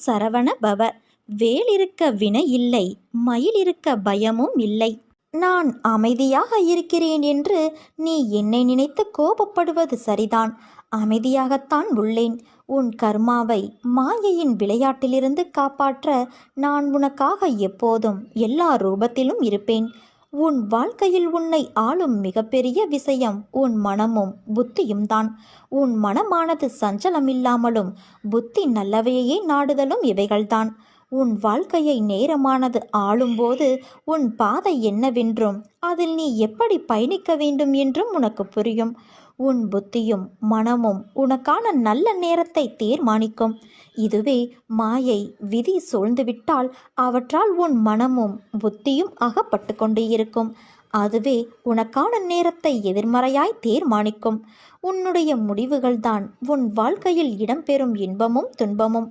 சரவண பவ. வேல் இருக்க வினை இல்லை, மயில் இருக்க பயமும் இல்லை. நான் அமைதியாக இருக்கிறேன் என்று நீ என்னை நினைத்து கோபப்படுவது சரிதான். அமைதியாகத்தான் உள்ளேன். உன் கர்மாவை மாயையின் விளையாட்டிலிருந்து காப்பாற்ற நான் உனக்காக எப்போதும் எல்லா ரூபத்திலும் இருப்பேன். உன் வாழ்க்கையில் உன்னை ஆளும் மிகப்பெரிய விஷயம் உன் மனமும் புத்தியும் தான். உன் மனமானது சஞ்சலமில்லாமலும் புத்தி நல்லவையே நாடுதலும் இவைகள்தான். உன் வாழ்க்கையை நேரமானது ஆளும்போது உன் பாதை என்னவென்றும் அதில் நீ எப்படி பயணிக்க வேண்டும் என்றும் உனக்கு புரியும். உன் புத்தியும் மனமும் உனக்கான நல்ல நேரத்தை தீர்மானிக்கும். இதுவே மாயை விதி சூழ்ந்துவிட்டால் அவற்றால் உன் மனமும் புத்தியும் அகப்பட்டு கொண்டு இருக்கும். அதுவே உனக்கான நேரத்தை எதிர்மறையாய் தீர்மானிக்கும். உன்னுடைய முடிவுகள்தான் உன் வாழ்க்கையில் இடம்பெறும் இன்பமும் துன்பமும்.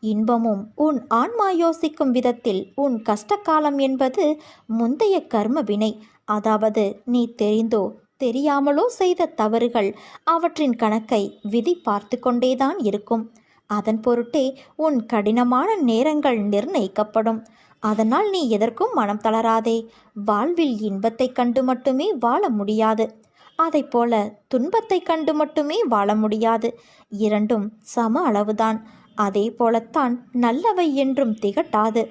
இன்பமும் உன் ஆன்மா யோசிக்கும் விதத்தில் உன் கஷ்டகாலம் என்பது முந்தைய கர்ம வினை, அதாவது நீ தெரிந்தோ தெரியாமலோ செய்த தவறுகள். அவற்றின் கணக்கை விதி பார்த்து கொண்டேதான் இருக்கும். அதன் பொருட்டே உன் கடினமான நேரங்கள் நிர்ணயிக்கப்படும். அதனால் நீ எதற்கும் மனம் தளராதே. வாழ்வில் இன்பத்தை கண்டு மட்டுமே வாழ முடியாது, அதை போல துன்பத்தை கண்டு மட்டுமே வாழ முடியாது. இரண்டும் சம அளவுதான். அதே போலத்தான் நல்லவை என்றும் திகட்டாது.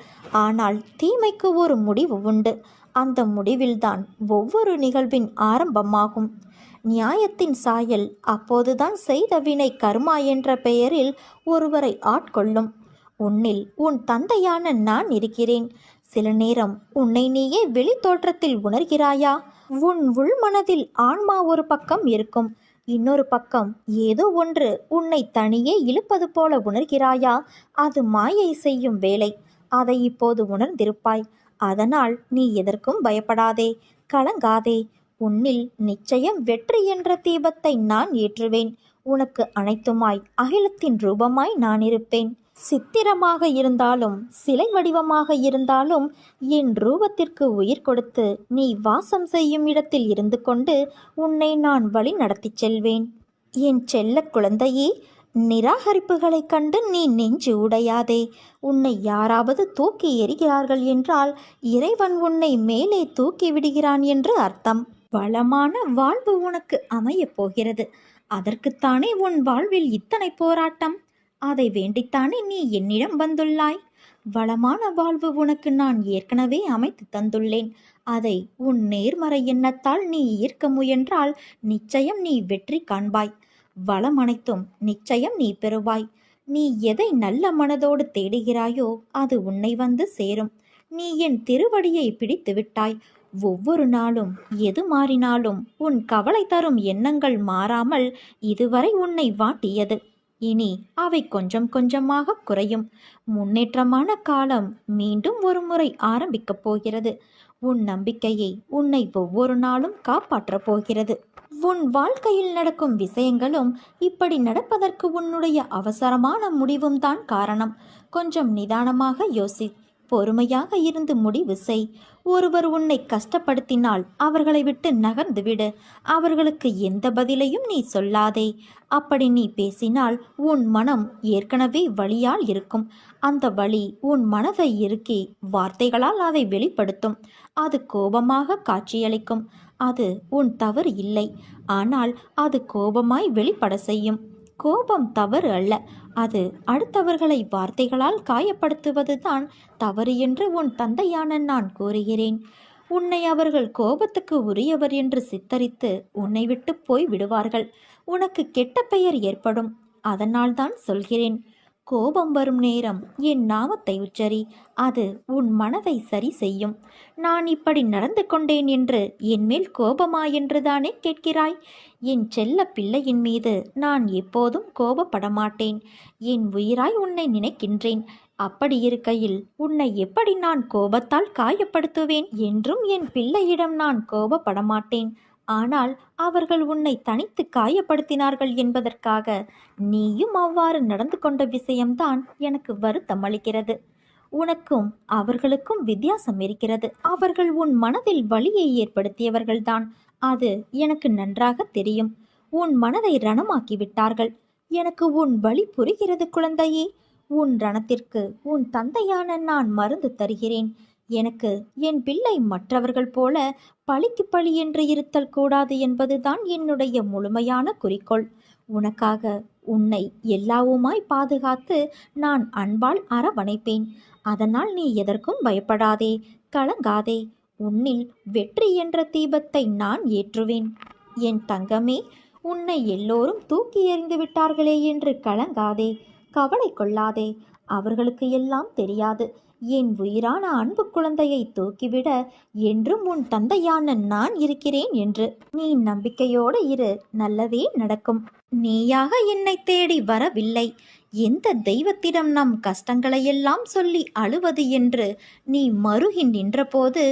ஆனால் தீமைக்கு ஒரு முடிவு உண்டு. அந்த முடிவில்தான் ஒவ்வொரு நிகழ்வின் ஆரம்பமாகும். நியாயத்தின் சாயல் அப்போதுதான் செய்த வினை கர்மா என்ற பெயரில் ஒருவரை ஆட்கொள்ளும். உன்னில் உன் தந்தையான நான் இருக்கிறேன். சில நேரம் உன்னை நீயே வெளி தோற்றத்தில் உணர்கிறாயா? உன் உள்மனதில் ஆன்மா ஒரு பக்கம் இருக்கும், இன்னொரு பக்கம் ஏதோ ஒன்று உன்னை தனியே இழுப்பது போல உணர்கிறாயா? அது மாயை செய்யும் வேலை. அதை இப்போது உணர்ந்திருப்பாய். அதனால் நீ எதற்கும் பயப்படாதே, கலங்காதே. உன்னில் நிச்சயம் வெற்றி என்ற தீபத்தை நான் ஏற்றுவேன். உனக்கு அனைத்துமாய் அகிலத்தின் ரூபமாய் நான் இருப்பேன். சித்திரமாக இருந்தாலும் சிலை வடிவமாக இருந்தாலும் என் ரூபத்திற்கு உயிர் கொடுத்து நீ வாசம் செய்யும் இடத்தில் இருந்து கொண்டு உன்னை நான் வழி நடத்தி செல்வேன். என் செல்ல குழந்தையே, நிராகரிப்புகளைக் கண்டு நீ நெஞ்சு உடையாதே. உன்னை யாராவது தூக்கி எறிகிறார்கள் என்றால் இறைவன் உன்னை மேலே தூக்கி விடுகிறான் என்று அர்த்தம். வளமான வாழ்வு உனக்கு அமையப் போகிறது. அதற்குத்தானே உன் வாழ்வில் இத்தனை போராட்டம். அதை வேண்டித்தானே நீ என்னிடம் வந்துள்ளாய். வளமான வாழ்வு உனக்கு நான் ஏற்கனவே அமைத்து தந்துள்ளேன். அதை உன் நேர்மறை எண்ணத்தால் நீ ஈர்க்க முயன்றால் நிச்சயம் நீ வெற்றி காண்பாய். வளம் அனைத்தும் நிச்சயம் நீ பெறுவாய். நீ எதை நல்ல மனதோடு தேடுகிறாயோ அது உன்னை வந்து சேரும். நீ என் திருவடியை பிடித்து விட்டாய். ஒவ்வொரு நாளும் எது மாறினாலும் உன் கவலை தரும் எண்ணங்கள் மாறாமல் இதுவரை உன்னை வாட்டியது. இனி அவை கொஞ்சம் கொஞ்சமாக குறையும். முன்னேற்றமான காலம் மீண்டும் ஒரு முறை ஆரம்பிக்கப் போகிறது. உன் நம்பிக்கையை உன்னை ஒவ்வொரு நாளும் காப்பாற்றப் போகிறது. உன் வாழ்க்கையில் நடக்கும் விஷயங்களும் இப்படி நடப்பதற்கு உன்னுடைய அவசரமான முடிவும் தான் காரணம். கொஞ்சம் நிதானமாக யோசி, பொறுமையாக இருந்து முடிவு செய். ஒருவர் உன்னை கஷ்டப்படுத்தினால் அவர்களை விட்டு நகர்ந்து விடு. அவர்களுக்கு எந்த பதிலையும் நீ சொல்லாதே. அப்படி நீ பேசினால் உன் மனம் ஏற்கனவே வலியால் இருக்கும். அந்த வலி உன் மனதை இறுக்கி வார்த்தைகளால் அதை வெளிப்படுத்தும். அது கோபமாக காட்சியளிக்கும். அது உன் தவறு இல்லை, ஆனால் அது கோபமாய் வெளிப்பட செய்யும். கோபம் தவறு அல்ல, அது அடுத்தவர்களை வார்த்தைகளால் காயப்படுத்துவதுதான் தவறு என்று உன் தந்தையான நான் கூறுகிறேன். உன்னை அவர்கள் கோபத்துக்கு உரியவர் என்று சித்தரித்து உன்னை விட்டு போய் விடுவார்கள். உனக்கு கெட்ட பெயர் ஏற்படும். அதனால்தான் சொல்கிறேன், கோபம் வரும் நேரம் என் நாமத்தை உச்சரி. அது உன் மனதை சரி செய்யும். நான் இப்படி நடந்து கொண்டேன் என்று என் மேல் கோபமா என்றுதானே கேட்கிறாய்? என் செல்ல பிள்ளையின் மீது நான் எப்போதும் கோபப்பட மாட்டேன். என் உயிராய் உன்னை நினைக்கின்றேன். அப்படி இருக்கையில் உன்னை எப்படி நான் கோபத்தால் காயப்படுத்துவேன்? என்றும் என் பிள்ளையிடம் நான் கோபப்பட மாட்டேன். ஆனால் அவர்கள் உன்னை தனித்து காயப்படுத்தினார்கள் என்பதற்காக நீயும் அவ்வாறு நடந்து கொண்ட விஷயம்தான் எனக்கு வருத்தம் அளிக்கிறது. உனக்கும் அவர்களுக்கும் வித்தியாசம் இருக்கிறது. அவர்கள் உன் மனதில் வலியை ஏற்படுத்தியவர்கள்தான். அது எனக்கு நன்றாக தெரியும். உன் மனதை ரணமாக்கி விட்டார்கள். எனக்கு உன் வலி புரிகிறது குழந்தையே. உன் ரணத்திற்கு உன் தந்தையான நான் மருந்து தருகிறேன். எனக்கு என் பிள்ளை மற்றவர்கள் போல பழிக்கு பழி என்று இருத்தல் கூடாது என்பதுதான் என்னுடைய முழுமையான குறிக்கோள். உனக்காக உன்னை எல்லாவுமாய் பாதுகாத்து நான் அன்பால் அரவணைப்பேன். அதனால் நீ எதற்கும் பயப்படாதே, கலங்காதே. உன்னில் வெற்றி என்ற தீபத்தை நான் ஏற்றுவேன். என் தங்கமே, உன்னை எல்லோரும் தூக்கி எறிந்து விட்டார்களே என்று கலங்காதே, கவலை கொள்ளாதே. அவர்களுக்கு எல்லாம் தெரியாது என் உயிரான அன்பு குழந்தையை தூக்கிவிட என்றும் உன் தந்தையான நான் இருக்கிறேன் என்று. நீ நம்பிக்கையோடு இரு, நல்லதே நடக்கும். நீயாக என்னை தேடி வரவில்லை. எந்த தெய்வத்திடம் நம் கஷ்டங்களையெல்லாம் சொல்லி அழுவது என்று நீ மருகி நின்றபோது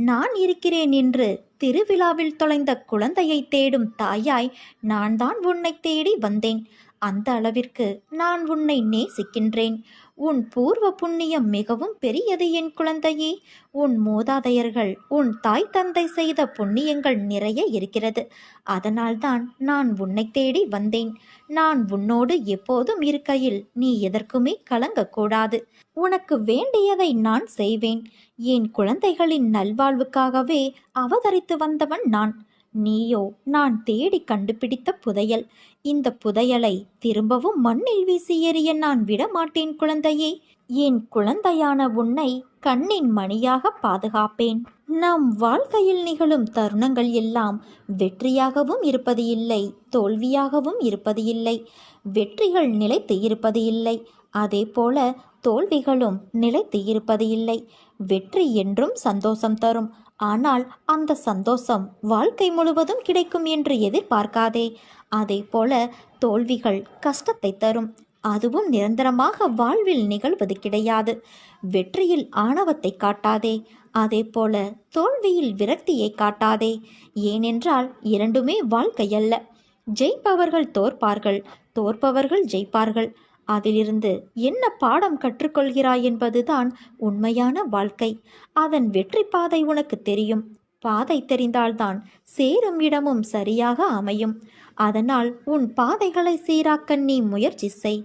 நான் இருக்கிறேன் என்று திருவிழாவில் தொலைந்த குழந்தையை தேடும் தாயாய் நான் தான் உன்னை தேடி வந்தேன். அந்த அளவிற்கு நான் உன்னை நேசிக்கின்றேன். உன் பூர்வ புண்ணியம் மிகவும் பெரியது என் குழந்தையே. உன் மூதாதையர்கள் உன் தாய் தந்தை செய்த புண்ணியங்கள் நிறைய இருக்கிறது. அதனால்தான் நான் உன்னை தேடி வந்தேன். நான் உன்னோடு எப்போதும் இருக்கையில் நீ எதற்குமே கலங்கக்கூடாது. உனக்கு வேண்டியதை நான் செய்வேன். என் குழந்தைகளின் நல்வாழ்வுக்காகவே அவதரித்து வந்தவன் நான். நீயோ நான் தேடி கண்டுபிடித்த புதையல். இந்த புதையலை திரும்பவும் மண்ணில் வீசி எறிய நான் விடமாட்டேன் குழந்தையே. என் குழந்தையான உன்னை கண்ணின் மணியாக பாதுகாப்பேன். நம் வாழ்க்கையில் நிகழும் தருணங்கள் எல்லாம் வெற்றியாகவும் இருப்பது இல்லை, தோல்வியாகவும் இருப்பது இல்லை. வெற்றிகள் நிலைத்து இருப்பது இல்லை, அதே போல தோல்விகளும் நிலைத்து இருப்பது இல்லை. வெற்றி என்றும் சந்தோஷம் தரும். ஆனால் அந்த சந்தோஷம் வாழ்க்கை முழுவதும் கிடைக்கும் என்று எதிர்பார்க்காதே. அதே போல தோல்விகள் கஷ்டத்தை தரும். அதுவும் நிரந்தரமாக வாழ்வில் நிகழ்வது கிடையாது. வெற்றியில் ஆணவத்தை காட்டாதே, அதே போல தோல்வியில் விரக்தியை காட்டாதே. ஏனென்றால் இரண்டுமே வாழ்க்கையல்ல. ஜெயிப்பவர்கள் தோற்பார்கள், தோற்பவர்கள் ஜெயிப்பார்கள். அதிலிருந்து என்ன பாடம் கற்றுக்கொள்கிறாய் என்பதுதான் உண்மையான வாழ்க்கை. அதன் வெற்றி பாதை உனக்கு தெரியும். பாதை தெரிந்தால்தான் சேரும் இடமும் சரியாக அமையும். அதனால் உன் பாதைகளை சீராக்க நீ முயற்சி செய்.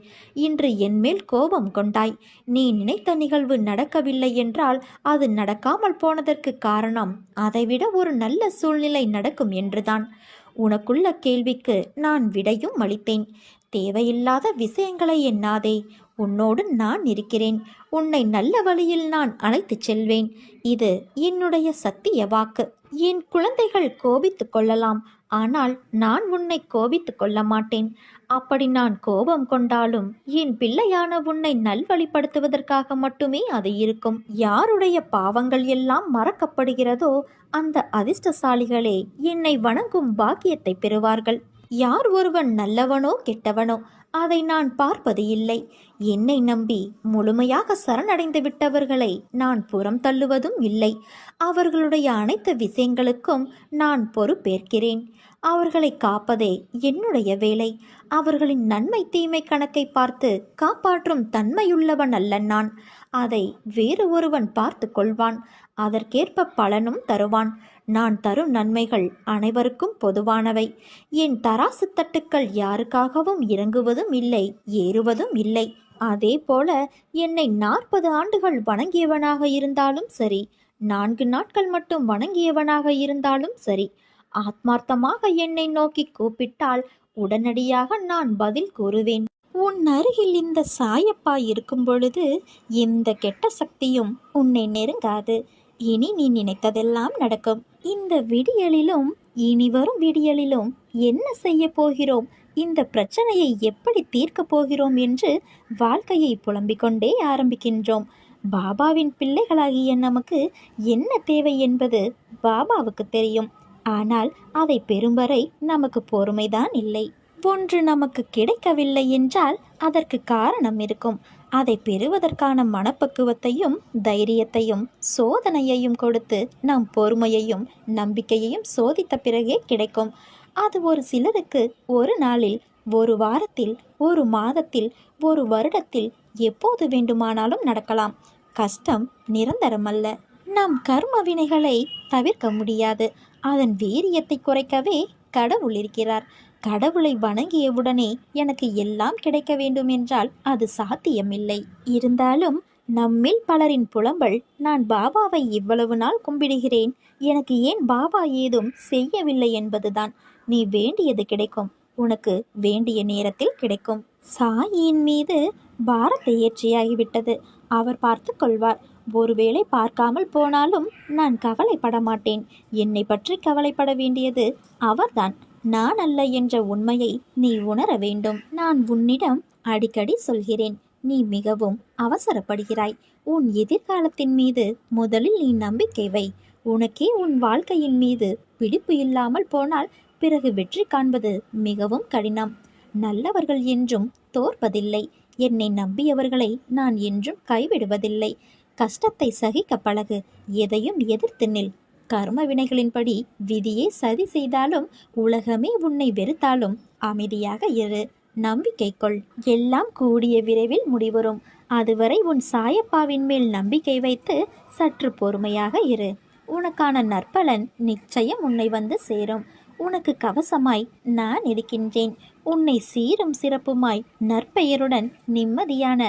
இன்று என்மேல் கோபம் கொண்டாய். நீ நினைத்த நிகழ்வு நடக்கவில்லை என்றால் அது நடக்காமல் போனதற்கு காரணம் அதைவிட ஒரு நல்ல சூழ்நிலை நடக்கும் என்றுதான். உனக்குள்ள கேள்விக்கு நான் விடையும் அளித்தேன். தேவையில்லாத விஷயங்களை எண்ணாதே. உன்னோடு நான் இருக்கிறேன். உன்னை நல்ல வழியில் நான் அழைத்துச் செல்வேன். இது என்னுடைய சத்திய வாக்கு. என் குழந்தைகள் கோபித்து கொள்ளலாம், ஆனால் நான் உன்னை கோபித்து கொள்ள மாட்டேன். அப்படி நான் கோபம் கொண்டாலும் என் பிள்ளையான உன்னை நல்வழிப்படுத்துவதற்காக மட்டுமே அது இருக்கும். யாருடைய பாவங்கள் எல்லாம் மறக்கப்படுகிறதோ அந்த அதிர்ஷ்டசாலிகளே என்னை வணங்கும் பாக்கியத்தை பெறுவார்கள். யார் ஒருவன் நல்லவனோ கெட்டவனோ அதை நான் பார்ப்பது இல்லை. என்னை நம்பி முழுமையாக சரணடைந்து விட்டவர்களை நான் புறம் தள்ளுவதும் இல்லை. அவர்களுடைய அனைத்து விஷயங்களுக்கும் நான் பொறுப்பேற்கிறேன். அவர்களை காப்பதே என்னுடைய வேலை. அவர்களின் நன்மை தீமை கணக்கை பார்த்து காப்பாற்றும் தன்மையுள்ளவன் அல்ல நான். அதை வேறு ஒருவன் பார்த்து கொள்வான். அதற்கேற்ப பலனும் தருவான். நான் தரும் நன்மைகள் அனைவருக்கும் பொதுவானவை. என் தராசு தட்டுக்கள் யாருக்காகவும் இறங்குவதும் இல்லை, ஏறுவதும் இல்லை. அதே போல என்னை 40 ஆண்டுகள் வணங்கியவனாக இருந்தாலும் சரி, 4 நாட்கள் மட்டும் வணங்கியவனாக இருந்தாலும் சரி, ஆத்மார்த்தமாக என்னை நோக்கி கூப்பிட்டால் உடனடியாக நான் பதில் கூறுவேன். உன் அருகில் இந்த சாயப்பா இருக்கும் பொழுது எந்த கெட்ட சக்தியும் உன்னை நெருங்காது. இனி நீ நினைத்ததெல்லாம் நடக்கும். இந்த விடியலிலும் இனி வரும் விடியலிலும் என்ன செய்ய போகிறோம், இந்த பிரச்சனையை எப்படி தீர்க்கப் போகிறோம் என்று வாழ்க்கையை புலம்பிக் கொண்டே ஆரம்பிக்கின்றோம். பாபாவின் பிள்ளைகளாகிய நமக்கு என்ன தேவை என்பது பாபாவுக்கு தெரியும். ஆனால் அதை பெறும் வரை நமக்கு பொறுமைதான் இல்லை. ஒன்று நமக்கு கிடைக்கவில்லை என்றால் அதற்கு காரணம் இருக்கும். அதை பெறுவதற்கான மனப்பக்குவத்தையும் தைரியத்தையும் சோதனையையும் கொடுத்து நம் பொறுமையையும் நம்பிக்கையையும் சோதித்த பிறகே கிடைக்கும். அது ஒரு சிலருக்கு ஒரு நாளில், ஒரு வாரத்தில், ஒரு மாதத்தில், ஒரு வருடத்தில் எப்போது வேண்டுமானாலும் நடக்கலாம். கஷ்டம் நிரந்தரமல்ல. நம் கர்ம வினைகளை தவிர்க்க முடியாது. அதன் வீரியத்தை குறைக்கவே கடவுள் இருக்கிறார். கடவுளை வணங்கியவுடனே எனக்கு எல்லாம் கிடைக்க வேண்டும் என்றால் அது சாத்தியமில்லை. இருந்தாலும் நம்மில் பலரின் புலம்பல், நான் பாபாவை இவ்வளவு நாள் கும்பிடுகிறேன், எனக்கு ஏன் பாபா ஏதும் செய்யவில்லை என்பதுதான். நீ வேண்டியது கிடைக்கும், உனக்கு வேண்டிய நேரத்தில் கிடைக்கும். சாயின் மீது பாரத்தை ஏற்றியாகிவிட்டது, அவர் பார்த்து கொள்வார். ஒருவேளை பார்க்காமல் போனாலும் நான் கவலைப்பட மாட்டேன். என்னை பற்றி கவலைப்பட வேண்டியது அவர்தான், நான் அல்ல என்ற உண்மையை நீ உணர வேண்டும். நான் உன்னிடம் அடிக்கடி சொல்கிறேன், நீ மிகவும் அவசரப்படுகிறாய். உன் எதிர்காலத்தின் மீது முதலில் நீ நம்பிக்கை வை. உனக்கே உன் வாழ்க்கையின் மீது பிடிப்பு இல்லாமல் போனால் பிறகு வெற்றி காண்பது மிகவும் கடினம். நல்லவர்கள் என்றும் தோற்பதில்லை. என்னை நம்பியவர்களை நான் என்றும் கைவிடுவதில்லை. கஷ்டத்தை சகிக்க பழகு, எதையும் எதிர்த்து நில். கர்ம வினைகளின்படி விதியே சதி செய்தாலும் உலகமே உன்னை வெறுத்தாலும் அமைதியாக இரு, நம்பிக்கை கொள். எல்லாம் கூடிய விரைவில் முடிவரும். அதுவரை உன் சாயப்பாவின் மேல் நம்பிக்கை வைத்து சற்று பொறுமையாக இரு. உனக்கான நற்பலன் நிச்சயம் உன்னை வந்து சேரும். உனக்கு கவசமாய் நான் இருக்கின்றேன். உன்னை சீரும் சிறப்புமாய் நற்பெயருடன் நிம்மதியான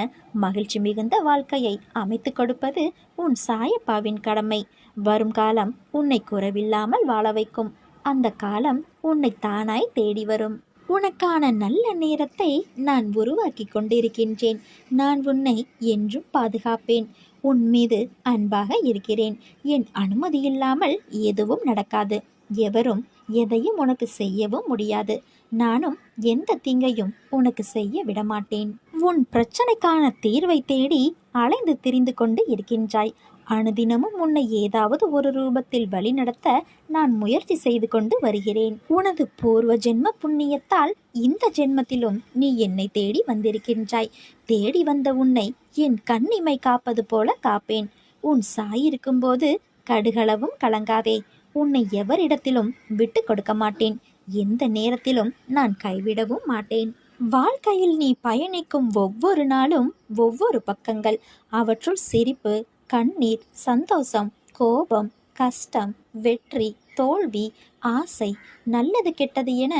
மகிழ்ச்சி மிகுந்த வாழ்க்கையை அமைத்து கொடுப்பது உன் சாயப்பாவின் கடமை. வரும் காலம் உன்னை குறைவில்லாமல் வாழ வைக்கும். அந்த காலம் உன்னை தானாய் தேடி வரும். உனக்கான நல்ல நேரத்தை நான் உருவாக்கி கொண்டிருக்கின்றேன். நான் உன்னை என்றும் பாதுகாப்பேன். உன் மீது அன்பாக இருக்கிறேன். என் அனுமதி இல்லாமல் எதுவும் நடக்காது. எவரும் எதையும் உனக்கு செய்யவும் முடியாது. நானும் எந்த தீங்கையும் உனக்கு செய்ய விடமாட்டேன். உன் பிரச்சனைக்கான தீர்வை தேடி அலைந்து திரிந்து கொண்டு இருக்கின்றாய். அனுதினமும் உன்னை ஏதாவது ஒரு ரூபத்தில் வழிநடத்த நான் முயற்சி செய்து கொண்டு வருகிறேன். உனது பூர்வ ஜென்ம புண்ணியத்தால் இந்த ஜென்மத்திலும் நீ என்னை தேடி வந்திருக்கின்றாய். தேடி வந்த உன்னை என் கண்ணிமை காப்பது போல காப்பேன். உன் சாயிருக்கும்போது கடுகளவும் கலங்காதே. உன்னை எவரிடத்திலும் விட்டு கொடுக்க மாட்டேன். எந்த நேரத்திலும் நான் கைவிடவும் மாட்டேன். வாழ்க்கையில் நீ பயணிக்கும் ஒவ்வொரு நாளும் ஒவ்வொரு பக்கங்கள். அவற்றுள் சிரிப்பு, கண்ணீர், சந்தோஷம், கோபம், கஷ்டம், வெற்றி, தோல்வி, ஆசை, நல்லது கெட்டது என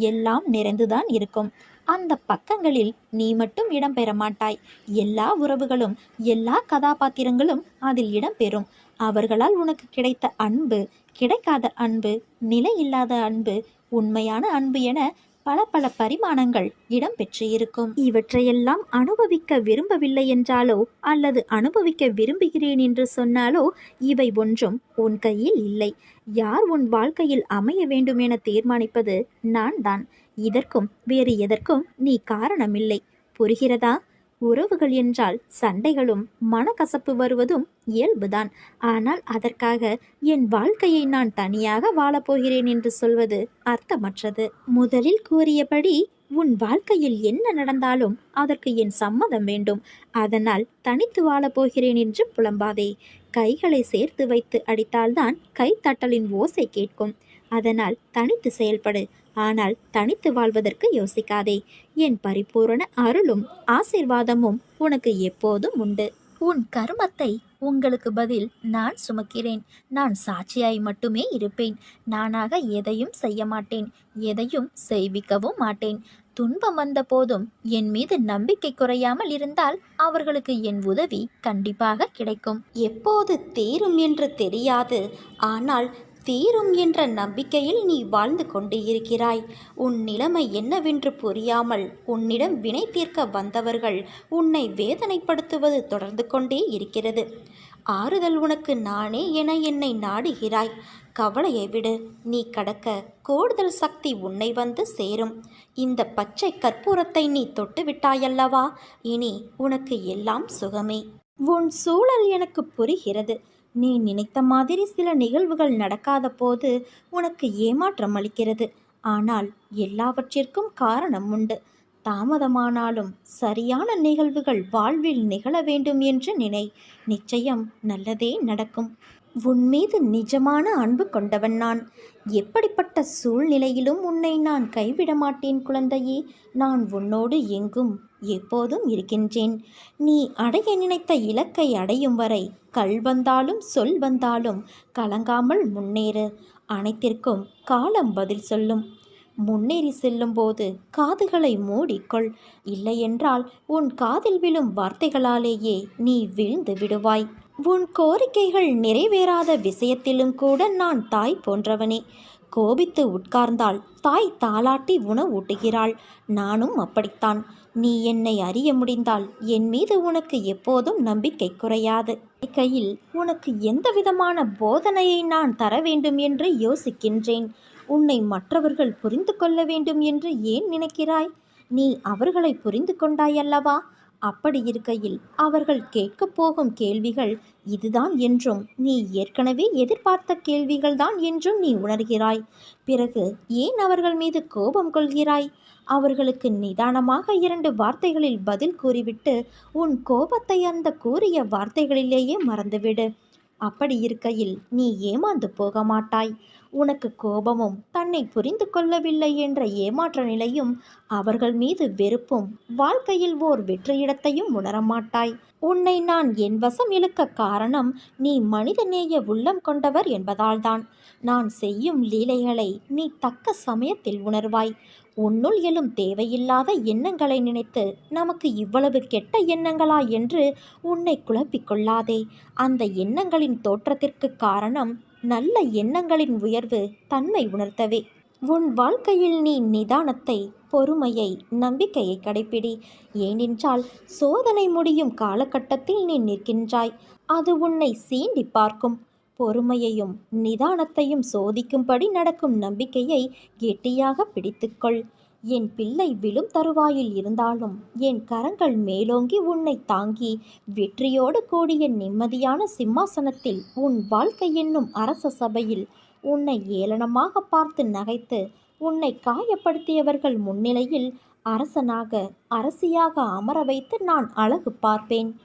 எல்லாம் நிறைந்துதான் இருக்கும். அந்த பக்கங்களில் நீ மட்டும் இடம்பெற மாட்டாய். எல்லா உறவுகளும் எல்லா கதாபாத்திரங்களும் அதில் இடம்பெறும். அவர்களால் உனக்கு கிடைத்த அன்பு, கிடைக்காத அன்பு, நிலையில்லாத அன்பு, உண்மையான அன்பு என பல பல பரிமாணங்கள் இடம்பெற்று இருக்கும். இவற்றையெல்லாம் அனுபவிக்க விரும்பவில்லை என்றாலோ அல்லது அனுபவிக்க விரும்புகிறேன் என்று சொன்னாலோ இவை ஒன்றும் உன் கையில் இல்லை. யார் உன் வாழ்க்கையில் அமைய வேண்டும் என தீர்மானிப்பது நான் தான். இதற்கும் வேறு எதற்கும் நீ காரணமில்லை. புரிகிறதா? உறவுகள் என்றால் சண்டைகளும் மனக்கசப்பு வருவதும் இயல்புதான். ஆனால் அதற்காக என் வாழ்க்கையை நான் தனியாக வாழப்போகிறேன் என்று சொல்வது அர்த்தமற்றது. முதலில் கூறியபடி உன் வாழ்க்கையில் என்ன நடந்தாலும் அதற்கு என் சம்மதம் வேண்டும். அதனால் தனித்து வாழப்போகிறேன் என்று புலம்பாதே. கைகளை சேர்த்து வைத்து அடித்தால்தான் கைத்தட்டலின் ஓசை கேட்கும். அதனால் தனித்து செயல்படு. ஆனால் தனித்து வாழ்வதற்கு யோசிக்காதே. என் பரிபூரண அருளும் ஆசீர்வாதமும் உனக்கு எப்போதும் உண்டு. உன் கர்மத்தை உங்களுக்கு பதில் நான் சுமக்கிறேன். நான் சாட்சியாய் மட்டுமே இருப்பேன். நானாக எதையும் செய்ய மாட்டேன். எதையும் செய்விக்கவும் மாட்டேன். துன்பம் வந்த போதும் என் மீது நம்பிக்கை குறையாமல் இருந்தால் அவர்களுக்கு என் உதவி கண்டிப்பாக கிடைக்கும். எப்போது தீரும் என்று தெரியாது. ஆனால் தீரும் என்ற நம்பிக்கையில் நீ வாழ்ந்து கொண்டு இருக்கிறாய். உன் நிலைமை என்னவென்று புரியாமல் உன்னிடம் வினை தீர்க்க வந்தவர்கள் உன்னை வேதனைப்படுத்துவது தொடர்ந்து கொண்டே இருக்கிறது. ஆறுதல் உனக்கு நானே என என்னை நாடுகிறாய். கவலையை விடு. நீ கடக்க கூடுதல் சக்தி உன்னை வந்து சேரும். இந்த பச்சை கற்பூரத்தை நீ தொட்டு விட்டாயல்லவா? இனி உனக்கு எல்லாம் சுகமே. உன் சூழல் எனக்கு புரிகிறது. நீ நினைத்த மாதிரி சில நிகழ்வுகள் நடக்காத போது உனக்கு ஏமாற்றம் அளிக்கிறது. ஆனால் எல்லாவற்றிற்கும் காரணம் உண்டு. தாமதமானாலும் சரியான நிகழ்வுகள் வாழ்வில் நிகழ வேண்டும் என்று நினை. நிச்சயம் நல்லதே நடக்கும். உன் மீது நிஜமான அன்பு கொண்டவன் நான். எப்படிப்பட்ட சூழ்நிலையிலும் உன்னை நான் கைவிட மாட்டேன் குழந்தையே. நான் உன்னோடு எங்கும் எப்போதும் இருக்கின்றேன். நீ அடைய நினைத்த இலக்கை அடையும் வரை கல் வந்தாலும் சொல் வந்தாலும் கலங்காமல் முன்னேறு. அனைத்திற்கும் காலம் பதில் சொல்லும். முன்னேறி செல்லும்போது காதுகளை மூடிக்கொள். இல்லையென்றால் உன் காதில் விழும் வார்த்தைகளாலேயே நீ வீழ்ந்து விடுவாய். உன் கோரிக்கைகள் நிறைவேறாத விஷயத்திலும் கூட நான் தாய் போன்றவனே. கோபித்து உட்கார்ந்தால் தாய் தாலாட்டி உணவூட்டுகிறாள். நானும் அப்படித்தான். நீ என்னை அறிய முடிந்தால் என் மீது உனக்கு எப்போதும் நம்பிக்கை குறையாது. கையில் உனக்கு எந்த விதமான போதனையை நான் தர வேண்டும் என்று யோசிக்கின்றேன். உன்னை மற்றவர்கள் புரிந்து கொள்ள வேண்டும் என்று ஏன் நினைக்கிறாய்? நீ அவர்களை புரிந்து கொண்டாயல்லவா? அப்படி இருக்கையில் அவர்கள் கேட்கப் போகும் கேள்விகள் இதுதான் என்றும், நீ ஏற்கனவே எதிர்பார்த்த கேள்விகள்தான் என்றும் நீ உணர்கிறாய். பிறகு ஏன் அவர்கள் மீது கோபம் கொள்கிறாய்? அவர்களுக்கு நிதானமாக 2 வார்த்தைகளில் பதில் கூறிவிட்டு உன் கோபத்தை அந்த கூறிய வார்த்தைகளிலேயே மறந்துவிடு. அப்படி இருக்கையில் நீ ஏமாந்து போக மாட்டாய். உனக்கு கோபமும், தன்னை புரிந்து கொள்ளவில்லை என்ற ஏமாற்ற நிலையும், அவர்கள் மீது வெறுப்பும் வாழ்க்கையில் ஓர் வெற்றியிடத்தையும் உணரமாட்டாய். உன்னை நான் என் வசம் இழுக்க காரணம் நீ மனிதநேய உள்ளம் கொண்டவர் என்பதால்தான். நான் செய்யும் லீலைகளை நீ தக்க சமயத்தில் உணர்வாய். உன்னுள் எழும் தேவையில்லாத எண்ணங்களை நினைத்து நமக்கு இவ்வளவு கெட்ட எண்ணங்களா என்று உன்னை குழப்பிக் கொள்ளாதே. அந்த எண்ணங்களின் தோற்றத்திற்கு காரணம் நல்ல எண்ணங்களின் உயர்வு தன்மை உணர்த்தவே. உன் வாழ்க்கையில் நீ நிதானத்தை, பொறுமையை, நம்பிக்கையை கடைப்பிடி. ஏனென்றால் சோதனை முடியும் காலகட்டத்தில் நீ நிற்கின்றாய். அது உன்னை சீண்டி பார்க்கும். பொறுமையையும் நிதானத்தையும் சோதிக்கும்படி நடக்கும் நம்பிக்கையை கெட்டியாக பிடித்துக்கொள். என் பிள்ளை விழும் தருவாயில் இருந்தாலும் என் கரங்கள் மேலோங்கி உன்னை தாங்கி வெற்றியோடு கூடிய நிம்மதியான சிம்மாசனத்தில் உன் வாழ்க்கை என்னும் அரச சபையில் உன்னை ஏளனமாக பார்த்து நகைத்து உன்னை காயப்படுத்தியவர்கள் முன்னிலையில் அரசனாக அரசியாக அமர வைத்து நான் அழகு பார்ப்பேன்.